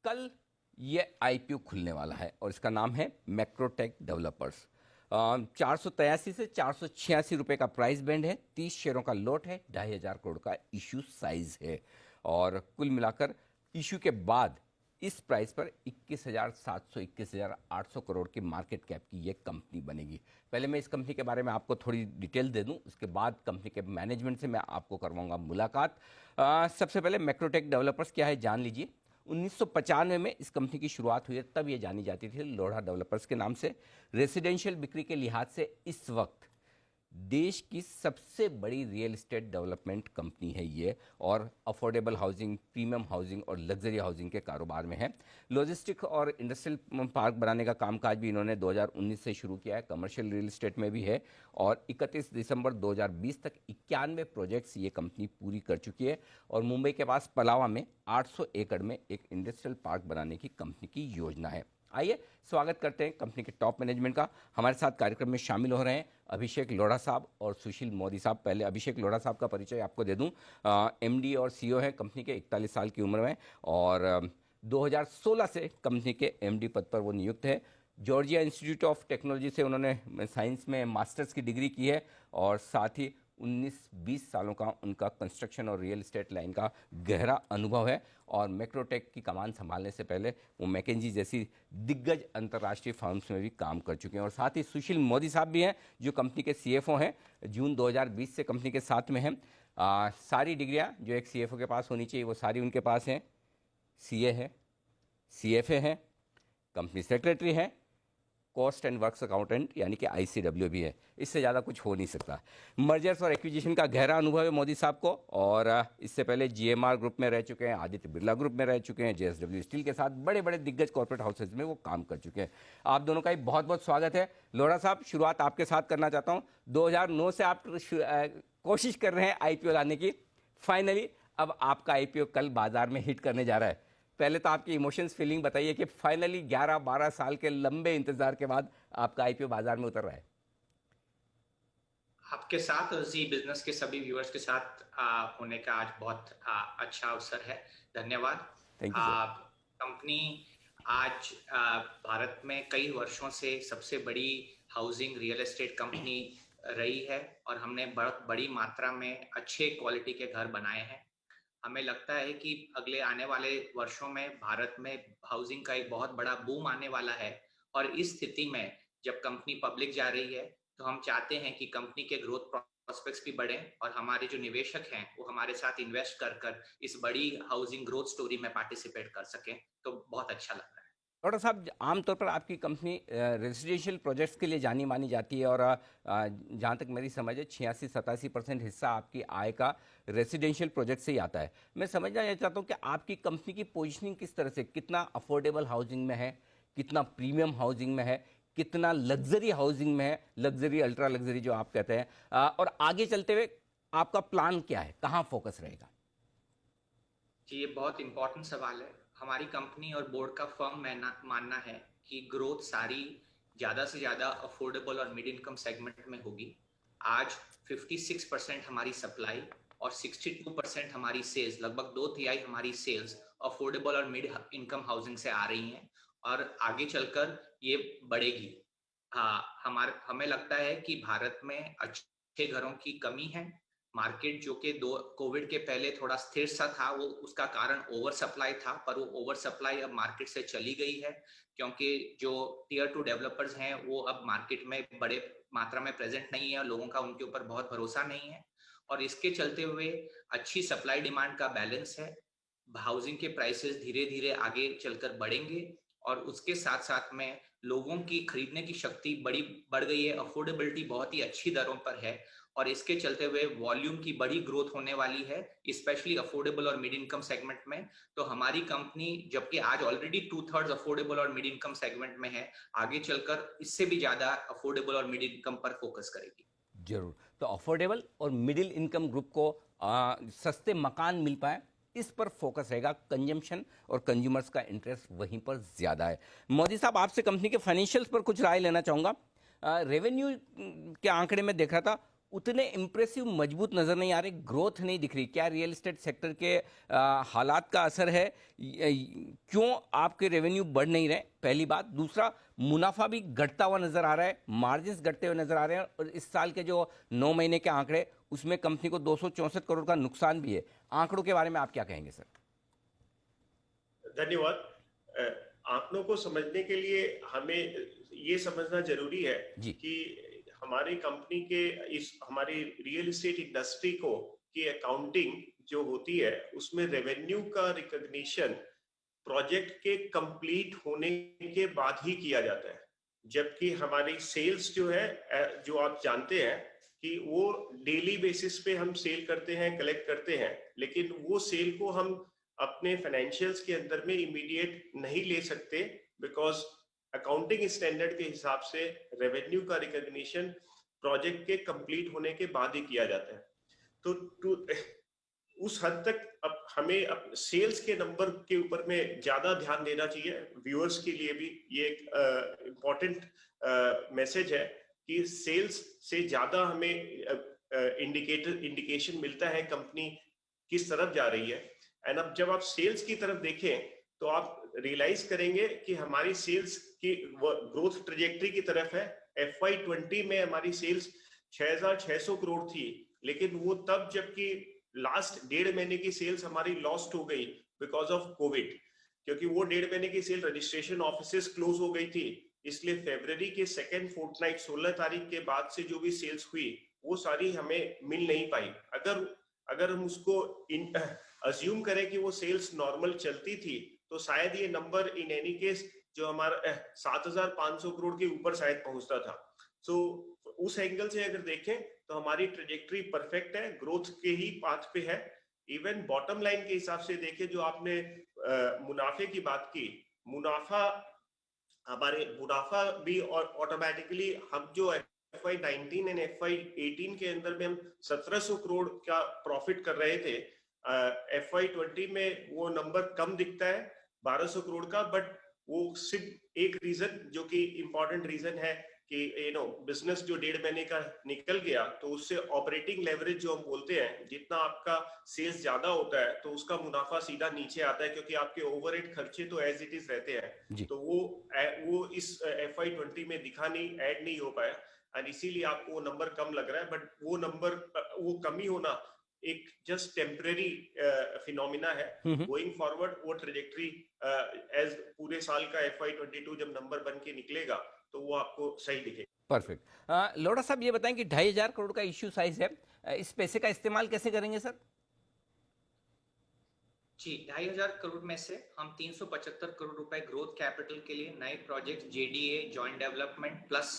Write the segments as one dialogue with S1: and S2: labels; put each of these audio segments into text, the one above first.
S1: कल ये आईपीओ खुलने वाला है और इसका नाम है मैक्रोटेक डेवलपर्स। 483 से 486 रुपए का प्राइस बैंड है, 30 शेयरों का लॉट है, 2,500 करोड़ का इश्यू साइज है और कुल मिलाकर इश्यू के बाद इस प्राइस पर 21,700 21,800 करोड़ की मार्केट कैप की ये कंपनी बनेगी। पहले मैं इस कंपनी के बारे में आपको थोड़ी डिटेल दे दूं, उसके बाद कंपनी के मैनेजमेंट से मैं आपको करवाऊंगा मुलाकात। सबसे पहले मैक्रोटेक डेवलपर्स क्या है जान लीजिए। 1995 में इस कंपनी की शुरुआत हुई है, तब ये जानी जाती थी लोढ़ा डेवलपर्स के नाम से। रेसिडेंशियल बिक्री के लिहाज से इस वक्त देश की सबसे बड़ी रियल एस्टेट डेवलपमेंट कंपनी है ये, और अफोर्डेबल हाउसिंग, प्रीमियम हाउसिंग और लग्जरी हाउसिंग के कारोबार में है। लॉजिस्टिक और इंडस्ट्रियल पार्क बनाने का कामकाज भी इन्होंने 2019 से शुरू किया है, कमर्शियल रियल एस्टेट में भी है और 31 दिसंबर 2020 तक 91 प्रोजेक्ट्स ये कंपनी पूरी कर चुकी है और मुंबई के पास पलावा में 800 एकड़ में एक इंडस्ट्रियल पार्क बनाने की कंपनी की योजना है। आइए स्वागत करते हैं कंपनी के टॉप मैनेजमेंट का। हमारे साथ कार्यक्रम में शामिल हो रहे हैं अभिषेक लोढ़ा साहब और सुशील मोदी साहब। पहले अभिषेक लोढ़ा साहब का परिचय आपको दे दूं। एमडी और सीईओ हैं कंपनी के, 41 साल की उम्र में, और 2016 से कंपनी के एमडी पद पर वो नियुक्त है। जॉर्जिया इंस्टीट्यूट ऑफ टेक्नोलॉजी से उन्होंने साइंस में मास्टर्स की डिग्री की है और साथ ही 19-20 सालों का उनका कंस्ट्रक्शन और रियल एस्टेट लाइन का गहरा अनुभव है और मैक्रोटेक की कमान संभालने से पहले वो मैकेंजी जैसी दिग्गज अंतर्राष्ट्रीय फर्म्स में भी काम कर चुके हैं। और साथ ही सुशील मोदी साहब भी हैं जो कंपनी के सीएफओ हैं, जून 2020 से कंपनी के साथ में हैं। सारी डिग्रियां जो एक सीएफओ के पास होनी चाहिए वो सारी उनके पास हैं। सीए है, सीएफए है, कंपनी सेक्रेटरी है, कॉस्ट एंड वर्क्स अकाउंटेंट यानी कि आईसीडब्ल्यू भी है। इससे ज़्यादा कुछ हो नहीं सकता। मर्जर्स और एक्विजिशन का गहरा अनुभव है मोदी साहब को और इससे पहले जीएमआर ग्रुप में रह चुके हैं, आदित्य बिरला ग्रुप में रह चुके हैं, जेएसडब्ल्यू स्टील के साथ बड़े बड़े दिग्गज कॉर्पोरेट हाउसेज में वो काम कर चुके हैं। आप दोनों का ही बहुत बहुत स्वागत है। लोढ़ा साहब, शुरुआत आपके साथ करना चाहता हूँ। 2009 से आप कोशिश कर रहे हैं आईपीओ लाने की, फाइनली अब आपका आईपीओ कल बाजार में हिट करने जा रहा है। पहले तो आपकी इमोशंस, फीलिंग बताइए कि फाइनली 11-12 साल के लंबे इंतजार के बाद आपका आईपीओ बाजार में उतर रहा है।
S2: आपके साथ और जी बिजनेस के सभी व्यूअर्स के साथ होने का आज बहुत अच्छा अवसर है। धन्यवाद।
S1: Thank you sir.
S2: कंपनी आज भारत में कई वर्षों से सबसे बड़ी हाउसिंग रियल एस्टेट कंपनी रही है और हमने बहुत बड़ी मात्रा में अच्छे क्वालिटी के घर बनाए हैं। हमें लगता है कि अगले आने वाले वर्षों में भारत में हाउसिंग का एक बहुत बड़ा बूम आने वाला है और इस स्थिति में जब कंपनी पब्लिक जा रही है तो हम चाहते हैं कि कंपनी के ग्रोथ प्रोस्पेक्ट्स भी बढ़ें और हमारे जो निवेशक हैं वो हमारे साथ इन्वेस्ट कर कर इस बड़ी हाउसिंग ग्रोथ स्टोरी में पार्टिसिपेट कर सकें, तो बहुत अच्छा लग रहा है।
S1: डॉक्टर साहब, आमतौर पर आपकी कंपनी रेजिडेंशियल प्रोजेक्ट्स के लिए जानी मानी जाती है और जहाँ तक मेरी समझ है 86-87% हिस्सा आपकी आय का रेजिडेंशियल प्रोजेक्ट से ही आता है। मैं समझना ये चाहता हूँ कि आपकी कंपनी की पोजीशनिंग किस तरह से, कितना अफोर्डेबल हाउसिंग में है, कितना प्रीमियम हाउसिंग में है, कितना लग्जरी हाउसिंग में है, लग्जरी अल्ट्रा लग्जरी जो आप कहते हैं, और आगे चलते हुए आपका प्लान क्या है, कहाँ फोकस रहेगा?
S2: जी, ये बहुत इंपॉर्टेंट सवाल है। हमारी कंपनी और बोर्ड का फर्म मानना है कि ग्रोथ सारी ज्यादा से ज्यादा अफोर्डेबल और मिड इनकम सेगमेंट में होगी। आज 56% हमारी सप्लाई और 62% हमारी सेल्स, लगभग 2/3 हमारी सेल्स अफोर्डेबल और मिड इनकम हाउसिंग से आ रही हैं और आगे चलकर ये बढ़ेगी। हमें लगता है कि भारत में अच्छे घरों की कमी है। मार्केट जो कि कोविड के पहले थोड़ा स्थिर सा था, वो उसका कारण ओवर सप्लाई था, पर वो ओवर सप्लाई अब मार्केट से चली गई है क्योंकि जो टियर 2 डेवलपर्स हैं वो अब मार्केट में बड़े मात्रा में प्रेजेंट नहीं है और लोगों का उनके ऊपर बहुत भरोसा नहीं है और इसके चलते हुए अच्छी सप्लाई डिमांड का बैलेंस है। हाउसिंग के प्राइसेस धीरे धीरे आगे चलकर बढ़ेंगे और उसके साथ साथ में लोगों की खरीदने की शक्ति बढ़ गई है। अफोर्डेबिलिटी बहुत ही अच्छी दरों पर है और इसके चलते हुए वॉल्यूम की बड़ी ग्रोथ होने वाली है, स्पेशली अफोर्डेबल और मिड इनकम सेगमेंट में। तो हमारी कंपनी, जबकि आज ऑलरेडी 2/3 अफोर्डेबल और मिड इनकम सेगमेंट में है, आगे चलकर इससे भी ज्यादा अफोर्डेबल और मिड इनकम पर फोकस करेगी।
S1: जरूर। तो अफोर्डेबल और मिडिल इनकम ग्रुप को सस्ते मकान मिल पाए, इस पर फोकस रहेगा। कंजम्पशन और कंज्यूमर्स का इंटरेस्ट वहीं पर ज्यादा है। मोदी साहब, आपसे कंपनी के फाइनेंशियल्स पर कुछ राय लेना चाहूंगा। रेवेन्यू के आंकड़े में देख रहा था, उतने इम्प्रेसिव मजबूत नजर नहीं आ रहे, ग्रोथ नहीं दिख रही। क्या रियल एस्टेट सेक्टर के हालात का असर है? क्यों आपके रेवेन्यू बढ़ नहीं रहे? पहली बात। दूसरा, मुनाफा भी घटता हुआ नजर आ रहा है, मार्जिन्स घटते हुए नजर आ रहे हैं, और इस साल के जो 9 महीने के आंकड़े, उसमें कंपनी को 264 करोड़ का नुकसान भी है। आंकड़ों के बारे में आप क्या कहेंगे सर?
S3: धन्यवाद। आंकड़ों को समझने के लिए हमें ये समझना जरूरी है
S1: जी।
S3: कि हमारी कंपनी के हमारी रियल एस्टेट इंडस्ट्री को की अकाउंटिंग जो होती है, उसमें रेवेन्यू का रिकॉग्निशन प्रोजेक्ट के कंप्लीट होने के बाद ही किया जाता है। जबकि हमारी सेल्स जो है, जो आप जानते हैं कि वो डेली बेसिस पे हम सेल करते हैं, कलेक्ट करते हैं, लेकिन वो सेल को हम अपने फाइनेंशियल्स के अंदर में इमीडिएट नहीं ले सकते, बिकॉज अकाउंटिंग स्टैंडर्ड के हिसाब से रेवेन्यू का रिकॉग्निशन प्रोजेक्ट के कंप्लीट होने के बाद ही किया जाता है। तो उस हद तक अब हमें सेल्स के नंबर के ऊपर में ज्यादा ध्यान देना चाहिए। व्यूअर्स के लिए भी ये एक इम्पोर्टेंट मैसेज है कि सेल्स से ज्यादा हमें इंडिकेशन मिलता है कंपनी किस तरफ जा रही है। एंड अब जब आप सेल्स की तरफ देखें तो आप रियलाइज करेंगे कि हमारी सेल्स की ग्रोथ ट्रेजेक्टरी की तरफ है। FY20 में हमारी सेल्स 6,600 करोड़ थी, लेकिन वो तब जबकि लास्ट 1.5 महीने की सेल्स हमारी लॉस्ट हो गई बिकॉज ऑफ कोविड, क्योंकि वो 1.5 महीने की सेल रजिस्ट्रेशन ऑफिसेस क्लोज हो गई थी। इसलिए फरवरी के सेकेंड फोर्टनाइट 16 तारीख के बाद से जो भी सेल्स हुई वो सारी हमें मिल नहीं पाई। अगर हम उसको अज्यूम करें कि वो सेल्स नॉर्मल चलती थी तो शायद ये नंबर इन एनी केस जो हमारा 7,500 करोड़ के ऊपर शायद पहुंचता था। सो उस एंगल से अगर देखें तो हमारी ट्रेजेक्टरी परफेक्ट है, ग्रोथ के ही पाथ पे है। इवन बॉटम लाइन के हिसाब से देखें, जो आपने मुनाफे की बात की, मुनाफा भी और ऑटोमेटिकली हम जो FY19 एंड FY18 के अंदर में हम 1700 करोड़ का प्रॉफिट कर रहे थे, FY20 में वो नंबर कम दिखता है 1200 करोड़ का। बट वो सिर्फ एक रीजन, जो कि इंपॉर्टेंट रीजन है कि बिजनेस जो 1.5 महीने का निकल गया, तो उससे ऑपरेटिंग लेवरेज जो हम बोलते हैं, जितना आपका सेल्स ज्यादा होता है तो उसका मुनाफा सीधा नीचे आता है, क्योंकि आपके ओवरहेड खर्चे तो एज इट इज रहते हैं। तो वो इस FY20 में दिखा नहीं, ऐड नहीं हो पाया, और इसीलिए आपको वो नंबर कम लग रहा है। बट वो नंबर, वो कमी होना एक जस्ट टेम्परेरी फिनोमिना है। गोइंग फॉरवर्ड वो ट्रेजेक्टरी एज पूरे साल का FY22 जब नंबर बन के निकलेगा तो वो आपको सही दिखेगा।
S1: परफेक्ट। लोढ़ा साहब, ये बताएं कि 2,500 करोड़ का इश्यू साइज है, इस पैसे का इस्तेमाल कैसे करेंगे सर?
S2: जी, 2,500 करोड़ में से हम 375 करोड़ रुपए ग्रोथ कैपिटल के लिए, नए project, JDA, joint development plus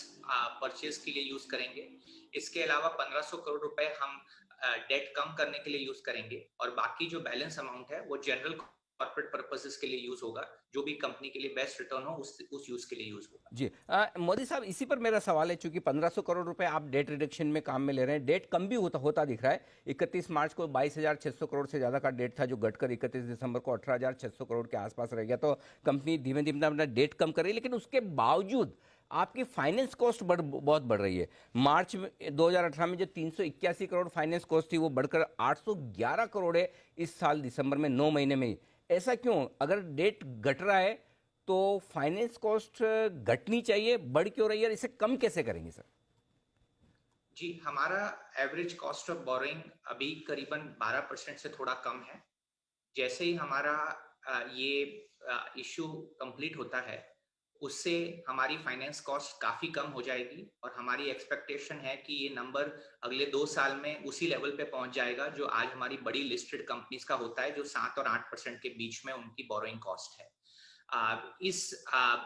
S2: purchase के लिए यूज करेंगे। इसके अलावा 1,500 करोड़ रुपए हम डेट कम करने के लिए यूज करेंगे, और बाकी जो बैलेंस अमाउंट है वो जनरल कॉर्पोरेट पर्पसेस के लिए यूज होगा। जो भी कंपनी के लिए बेस्ट रिटर्न हो उस यूज के लिए यूज होगा।
S1: जी। मोदी साहब, इसी पर मेरा सवाल है, चूंकि 1,500 करोड़ रुपए आप डेट रिडक्शन में काम में ले रहे हैं, डेट कम भी होता दिख रहा है। 31 मार्च को 22,600 करोड़ से ज्यादा का डेट था, जो घटकर 31 दिसंबर को 18,600 करोड़ के आसपास रह गया। तो कंपनी धीमे धीमे अपना डेट कम कर रही है, लेकिन उसके बावजूद आपकी फाइनेंस कॉस्ट बहुत बढ़ रही है। मार्च 2018 में जो 381 करोड़ फाइनेंस कॉस्ट थी, वो बढ़कर 811 करोड़ है इस साल दिसंबर में, 9 महीने में ही। ऐसा क्यों? अगर डेट घट रहा है तो फाइनेंस कॉस्ट घटनी चाहिए, बढ़ क्यों रही है, और इसे कम कैसे करेंगे सर?
S2: जी, हमारा एवरेज कॉस्ट ऑफ बोरोइंग अभी करीबन 12% से थोड़ा कम है। जैसे ही हमारा ये इशू कंप्लीट होता है, उससे हमारी फाइनेंस कॉस्ट काफी कम हो जाएगी, और हमारी एक्सपेक्टेशन है कि ये नंबर अगले 2 साल में उसी लेवल पे पहुंच जाएगा जो आज हमारी बड़ी लिस्टेड कंपनीज का होता है, जो 7 और 8% के बीच में उनकी बोरोइंग कॉस्ट है। इस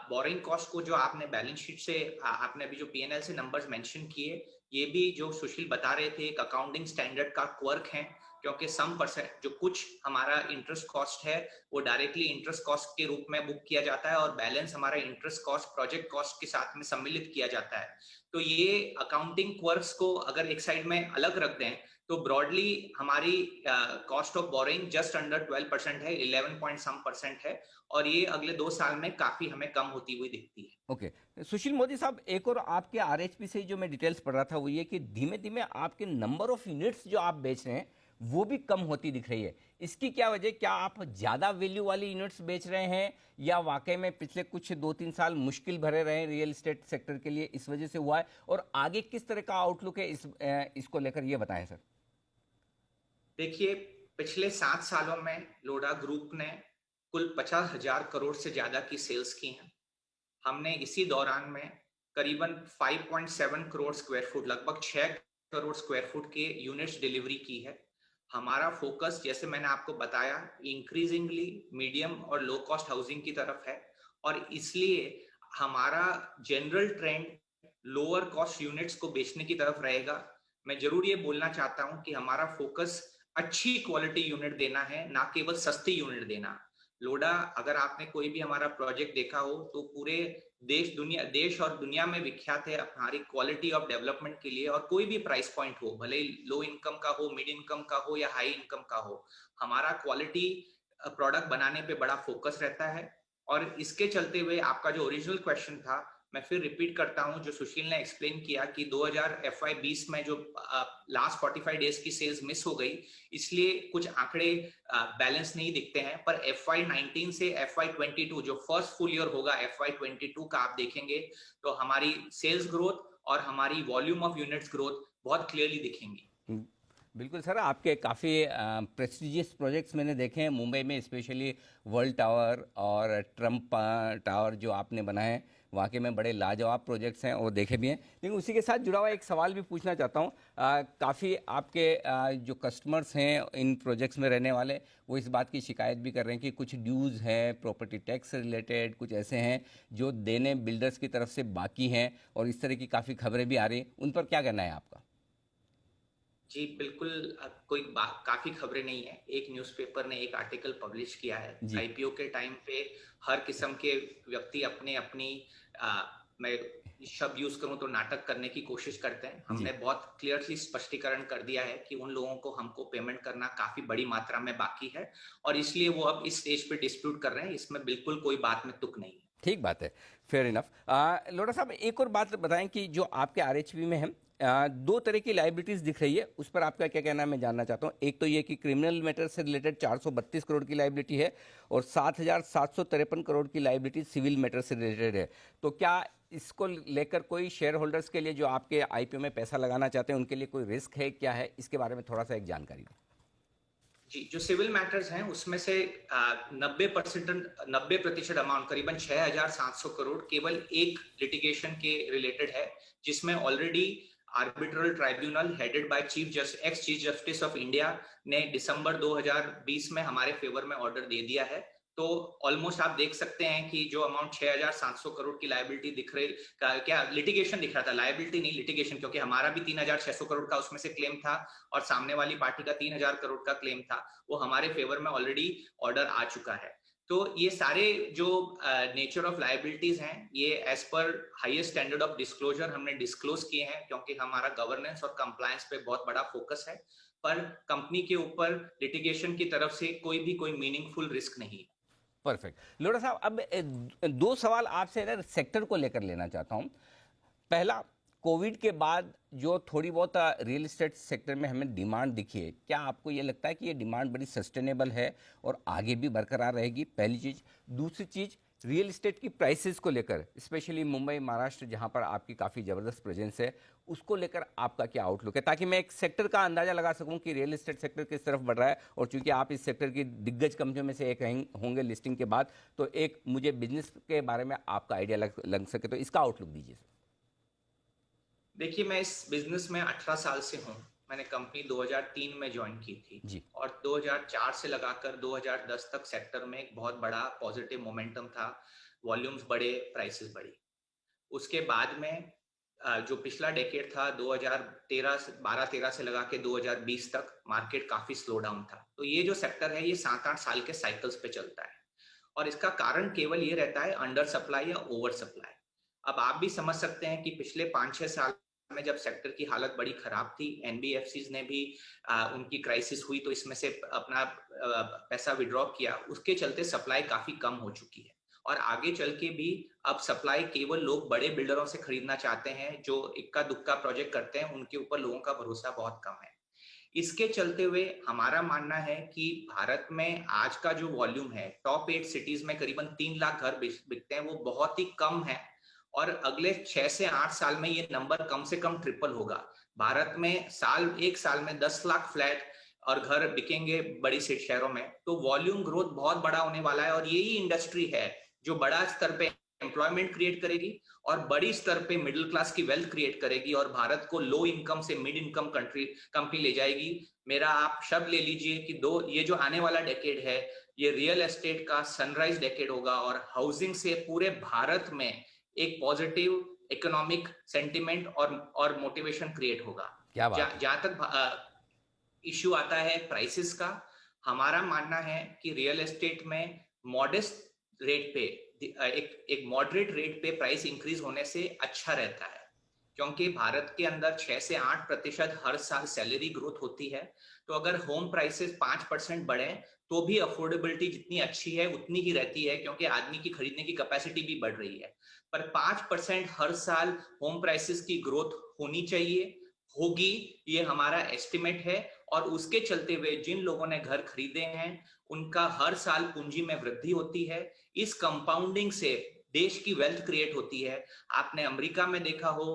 S2: बोरोइंग कॉस्ट को जो आपने बैलेंस शीट से, आपने अभी जो P&L से नंबर्स मेंशन किए, ये भी जो सुशील बता रहे थे, एक अकाउंटिंग स्टैंडर्ड का क्वर्क है, क्योंकि सम परसेंट जो कुछ हमारा इंटरेस्ट कॉस्ट है वो डायरेक्टली इंटरेस्ट कॉस्ट के रूप में बुक किया जाता है और बैलेंस हमारा इंटरेस्ट कॉस्ट प्रोजेक्ट कॉस्ट के साथ में सम्मिलित किया जाता है। तो ये अकाउंटिंग क्वर्क्स को अगर एक साइड में अलग रख दें तो ब्रॉडली हमारी cost of borrowing just under 12% है, 11 पॉइंट सम परसेंट है, और ये अगले 2 साल में काफी हमें कम होती हुई दिखती है।
S1: ओके। सुशील मोदी साहब, एक और आपके आरएचपी से जो मैं डिटेल्स पढ़ रहा था वो ये कि धीमे धीमे आपके नंबर ऑफ यूनिट्स जो आप बेच रहे हैं वो भी कम होती दिख रही है। इसकी क्या वजह? क्या आप ज़्यादा वैल्यू वाली यूनिट्स बेच रहे हैं या वाकई में पिछले कुछ 2-3 साल मुश्किल भरे रहे रियल एस्टेट सेक्टर के लिए, इस वजह से हुआ है? और आगे किस तरह का आउटलुक है इसको लेकर, ये बताएं सर।
S2: देखिए, पिछले 7 सालों में लोढ़ा ग्रुप ने कुल 50,000 करोड़ से ज्यादा की सेल्स की हैं। हमने इसी दौरान में करीबन 5.7 करोड़ स्क्वायर फुट, लगभग 6 करोड़ स्क्वायर फुट के यूनिट्स डिलीवरी की है। हमारा फोकस, जैसे मैंने आपको बताया, इंक्रीजिंगली मीडियम और लो कॉस्ट हाउसिंग की तरफ है, और इसलिए हमारा general trend lower cost units को बेचने की तरफ रहेगा। मैं जरूर ये बोलना चाहता हूं कि हमारा फोकस अच्छी क्वालिटी यूनिट देना है, ना केवल सस्ती यूनिट देना। लोडा, अगर आपने कोई भी हमारा प्रोजेक्ट देखा हो तो पूरे देश और दुनिया में विख्यात है हमारी क्वालिटी ऑफ डेवलपमेंट के लिए, और कोई भी प्राइस पॉइंट हो, भले लो इनकम का हो, मिड इनकम का हो या हाई इनकम का हो, हमारा क्वालिटी प्रोडक्ट बनाने पे बड़ा फोकस रहता है। और इसके चलते हुए आपका जो ओरिजिनल क्वेश्चन था, मैं फिर रिपीट करता हूं, जो सुशील ने एक्सप्लेन किया कि 2000 FY20 में जो लास्ट 45 डेज की सेल्स मिस हो गई, इसलिए कुछ आंकड़े बैलेंस नहीं दिखते हैं। पर FY19 से FY22 जो फर्स्ट फुल ईयर होगा FY22 का, आप देखेंगे तो हमारी सेल्स ग्रोथ और हमारी वॉल्यूम ऑफ यूनिट्स ग्रोथ बहुत क्लियरली दिखेंगी।
S1: बिल्कुल सर, आपके काफ़ी प्रेस्टिजियस प्रोजेक्ट्स मैंने देखे हैं मुंबई में, स्पेशली वर्ल्ड टावर और ट्रम्प टावर जो आपने बनाए हैं, वाकई में बड़े लाजवाब प्रोजेक्ट्स हैं और देखे भी हैं। लेकिन उसी के साथ जुड़ा हुआ एक सवाल भी पूछना चाहता हूँ। काफ़ी आपके जो कस्टमर्स हैं इन प्रोजेक्ट्स में रहने वाले, वो इस बात की शिकायत भी कर रहे हैं कि कुछ ड्यूज़ हैं प्रॉपर्टी टैक्स से रिलेटेड, कुछ ऐसे हैं जो देने बिल्डर्स की तरफ से बाकी हैं, और इस तरह की काफ़ी खबरें भी आ रही हैं। उन पर क्या कहना है आपका?
S2: जी बिल्कुल, कोई काफी खबरें नहीं है। एक न्यूज़पेपर ने एक आर्टिकल पब्लिश किया है।
S1: जी।
S2: आईपीओ के टाइम पे हर किस्म के व्यक्ति अपने अपनी मैं शब्द यूज करूं तो नाटक करने की कोशिश करते हैं। हमने बहुत क्लियरली स्पष्टीकरण कर दिया है कि उन लोगों को हमको पेमेंट करना काफी बड़ी मात्रा में बाकी है, और इसलिए वो अब इस स्टेज पे डिस्प्यूट कर रहे हैं। इसमें बिल्कुल कोई बात में तुक नहीं है।
S1: ठीक बात है, फेयर इनफ। लोढ़ा साहब, एक और बात बताएं कि जो आपके आरएचपी में है, 2 तरह की लाइबिलिटीज दिख रही है, उस पर आपका क्या कहना है मैं जानना चाहता हूं। एक तो ये कि क्रिमिनल मैटर से रिलेटेड 432 करोड़ की लाइबिलिटी है, और 7,753 करोड़ की लाइबिलिटी सिविल मैटर से रिलेटेड है। तो क्या इसको लेकर कोई शेयर होल्डर्स के लिए जो आपके आईपीओ में पैसा लगाना चाहते हैं उनके लिए कोई रिस्क है, क्या है, इसके बारे में थोड़ा सा एक जानकारी दें।
S2: जी, जो सिविल मैटर्स हैं उसमें से 90% अमाउंट, करीबन 6,700 करोड़, केवल एक लिटिगेशन के रिलेटेड है, जिसमें already arbitral tribunal headed by ex chief justice of India ने दिसंबर 2020 में हमारे फेवर में ऑर्डर दे दिया है। तो ऑलमोस्ट आप देख सकते हैं कि जो अमाउंट 6,700 करोड़ की लायबिलिटी दिख रही, क्या लिटिगेशन दिख रहा था, लायबिलिटी नहीं लिटिगेशन, क्योंकि हमारा भी 3,600 करोड़ का उसमें से क्लेम था और सामने वाली पार्टी का 3,000 करोड़ का क्लेम था, वो हमारे फेवर में ऑलरेडी ऑर्डर आ चुका है। तो ये सारे जो नेचर ऑफ लायबिलिटीज हैं, ये as per highest standard of disclosure हमने डिस्क्लोज किए हैं, क्योंकि हमारा गवर्नेंस और कंप्लायंस पे बहुत बड़ा फोकस है। पर कंपनी के ऊपर लिटिगेशन की तरफ से कोई मीनिंगफुल रिस्क नहीं है।
S1: परफेक्ट। लोढ़ा साहब, अब 2 सवाल आपसे ना सेक्टर को लेकर लेना चाहता हूं। पहला, कोविड के बाद जो थोड़ी बहुत रियल एस्टेट सेक्टर में हमें डिमांड दिखी है, क्या आपको ये लगता है कि ये डिमांड बड़ी सस्टेनेबल है और आगे भी बरकरार रहेगी? पहली चीज़। दूसरी चीज़, रियल एस्टेट की प्राइसेस को लेकर, स्पेशली मुंबई महाराष्ट्र जहां पर आपकी काफ़ी ज़बरदस्त प्रेजेंस है, उसको लेकर आपका क्या आउटलुक है, ताकि मैं एक सेक्टर का अंदाज़ा लगा सकूं कि रियल एस्टेट सेक्टर किस तरफ बढ़ रहा है। और चूंकि आप इस सेक्टर की दिग्गज कंपनियों में से एक होंगे लिस्टिंग के बाद, तो एक मुझे बिजनेस के बारे में आपका आइडिया लग सके, तो इसका आउटलुक दीजिए।
S2: देखिए, मैं इस बिजनेस में 18 साल से हूँ। मैंने कंपनी 2003 में ज्वाइन की थी
S1: जी।
S2: और 2004 से लगाकर 2010 तक सेक्टर में एक बहुत बड़ा पॉजिटिव मोमेंटम था। वॉल्यूम्स बढ़े, प्राइसेस बढ़ी। उसके बाद में जो पिछला डेकेड था 2013 से 12-13 से लगा के 2020 तक मार्केट काफी स्लो डाउन था। तो ये जो सेक्टर है ये 7-8 साल के साइकिल्स पे चलता है और इसका कारण केवल ये रहता है अंडर सप्लाई या ओवर सप्लाई। अब आप भी समझ सकते हैं कि पिछले 5-6 साल में जब सेक्टर की हालत बड़ी खराब थी, एनबीएफसीज ने भी उनकी क्राइसिस हुई तो इसमें से अपना पैसा विड्रॉ किया, उसके चलते सप्लाई काफी कम हो चुकी है और आगे चल के भी अब सप्लाई केवल लोग बड़े बिल्डरों से खरीदना चाहते हैं जो इक्का दुक्का प्रोजेक्ट करते हैं, उनके ऊपर लोगों का भरोसा बहुत कम है। इसके चलते हुए हमारा मानना है कि भारत में आज का जो वॉल्यूम है, टॉप 8 सिटीज में करीबन 3 लाख घर बिकते हैं, वो बहुत ही कम है और अगले 6 से 8 साल में ये नंबर कम से कम ट्रिपल होगा। भारत में एक साल में 10 लाख फ्लैट और घर बिकेंगे बड़ी शहरों में, तो वॉल्यूम ग्रोथ बहुत बड़ा होने वाला है और यही इंडस्ट्री है जो बड़ा स्तर पे एम्प्लॉयमेंट क्रिएट करेगी और बड़ी स्तर पे मिडिल क्लास की वेल्थ क्रिएट करेगी और भारत को लो इनकम से मिड इनकम कंपनी ले जाएगी। मेरा आप शब्द ले लीजिए कि ये जो आने वाला डेकेड है ये रियल एस्टेट का सनराइज डेकेड होगा और हाउसिंग से पूरे भारत में एक पॉजिटिव इकोनॉमिक सेंटिमेंट और मोटिवेशन क्रिएट होगा।
S1: क्या बात है।
S2: जहां तक इश्यू आता है प्राइसेस का, हमारा मानना है कि रियल एस्टेट में मॉडेस्ट रेट पे एक मॉडरेट रेट पे प्राइस इंक्रीज होने से अच्छा रहता है, क्योंकि भारत के अंदर 6 से 8% हर साल सैलरी ग्रोथ होती है। तो अगर होम प्राइसेस 5% बढ़े तो भी अफोर्डेबिलिटी जितनी अच्छी है उतनी ही रहती है, क्योंकि आदमी की खरीदने की कैपेसिटी भी बढ़ रही है। पर 5% हर साल होम प्राइसेस की ग्रोथ होनी चाहिए, होगी, ये हमारा एस्टिमेट है और उसके चलते हुए जिन लोगों ने घर खरीदे हैं उनका हर साल पूंजी में वृद्धि होती है। इस कंपाउंडिंग से देश की वेल्थ क्रिएट होती है। आपने अमेरिका में देखा हो,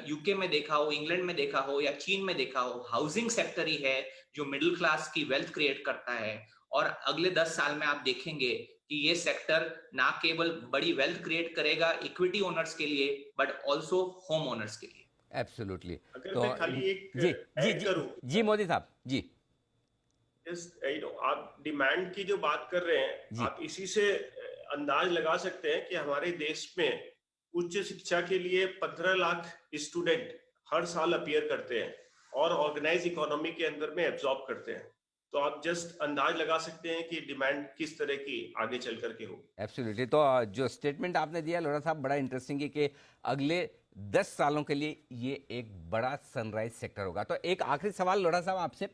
S2: यूके में देखा हो, इंग्लैंड में देखा हो या चीन में देखा हो, हाउसिंग सेक्टर ही है जो मिडिल क्लास की वेल्थ क्रिएट करता है और अगले 10 साल में आप देखेंगे कि ये सेक्टर ना केवल बड़ी वेल्थ क्रिएट करेगा इक्विटी ओनर्स के लिए बट ऑल्सो होम ओनर्स के लिए।
S1: एब्सोल्युटली।
S3: अगर
S1: तो
S3: मैं खाली एक
S1: जी जी
S3: ऐड
S1: जी
S3: करूं,
S1: जी मोदी साहब जी
S3: आप डिमांड की जो बात कर रहे हैं,
S1: जी
S3: आप इसी से अंदाज लगा सकते हैं कि हमारे देश में उच्च शिक्षा के लिए 15 लाख स्टूडेंट हर साल अपीयर करते हैं और ऑर्गेनाइज इकोनॉमी के अंदर में एब्जॉर्ब करते हैं। तो आप जस्ट अंदाज लगा सकते हैं कि डिमांड किस तरह की आगे चल करके होगी।
S1: एब्सोल्युटली। तो जो स्टेटमेंट आपने दिया लोढ़ा साहब, बड़ा इंटरेस्टिंग है कि अगले 10 सालों के लिए ये एक बड़ा सनराइज सेक्टर होगा। तो एक आखिरी सवाल लोढ़ा साहब आपसे,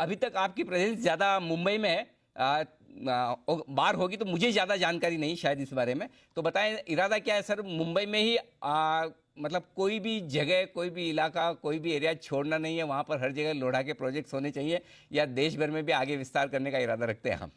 S1: अभी तक आपकी प्रेजेंस ज़्यादा मुंबई में है, बाहर होगी तो मुझे ज़्यादा जानकारी नहीं शायद इस बारे में, तो बताएं इरादा क्या है सर, मुंबई में ही मतलब कोई भी जगह, कोई भी इलाका, कोई भी एरिया छोड़ना नहीं है, वहाँ पर हर जगह लोढ़ा के प्रोजेक्ट्स होने चाहिए, या देश भर में भी आगे विस्तार करने का इरादा रखते हैं हम?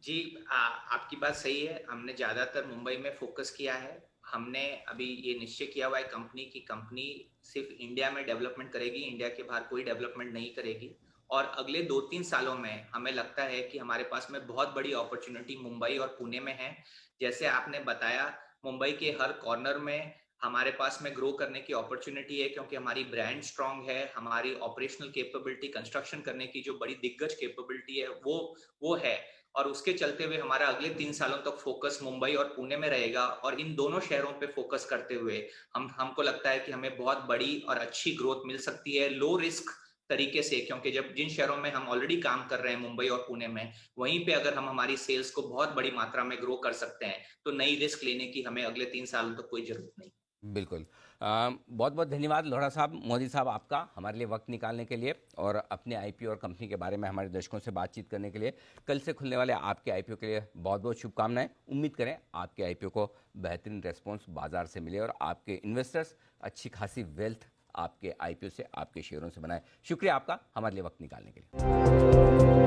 S2: जी, आपकी बात सही है। हमने ज्यादातर मुंबई में फोकस किया है। हमने अभी ये निश्चय किया हुआ है कंपनी सिर्फ इंडिया में डेवलपमेंट करेगी, इंडिया के बाहर कोई डेवलपमेंट नहीं करेगी। और अगले 2-3 सालों में हमें लगता है कि हमारे पास में बहुत बड़ी अपॉर्चुनिटी मुंबई और पुणे में है। जैसे आपने बताया, मुंबई के हर कॉर्नर में हमारे पास में ग्रो करने की अपॉर्चुनिटी है, क्योंकि हमारी ब्रांड स्ट्रांग है, हमारी ऑपरेशनल कैपेबिलिटी, कंस्ट्रक्शन करने की जो बड़ी दिग्गज कैपेबिलिटी है वो है। और उसके चलते हुए हमारा अगले 3 सालों तक फोकस मुंबई और पुणे में रहेगा और इन दोनों शहरों पे फोकस करते हुए हमको लगता है कि हमें बहुत बड़ी और अच्छी ग्रोथ मिल सकती है लो रिस्क तरीके से, क्योंकि जब जिन शहरों में हम ऑलरेडी काम कर रहे हैं मुंबई और पुणे में, वहीं पे अगर हम हमारी सेल्स को बहुत बड़ी मात्रा में ग्रो कर सकते हैं तो नई रिस्क लेने की हमें अगले 3 सालों तक कोई जरूरत नहीं।
S1: बिल्कुल। बहुत बहुत धन्यवाद लोढ़ा साहब, मोदी साहब, आपका हमारे लिए वक्त निकालने के लिए और अपने आईपीओ और कंपनी के बारे में हमारे दर्शकों से बातचीत करने के लिए। कल से खुलने वाले आपके आईपीओ के लिए बहुत बहुत शुभकामनाएं। उम्मीद करें आपके आईपीओ को बेहतरीन रेस्पॉन्स बाजार से मिले और आपके इन्वेस्टर्स अच्छी खासी वेल्थ आपके आईपीओ से, आपके शेयरों से बनाए। शुक्रिया आपका हमारे लिए वक्त निकालने के लिए।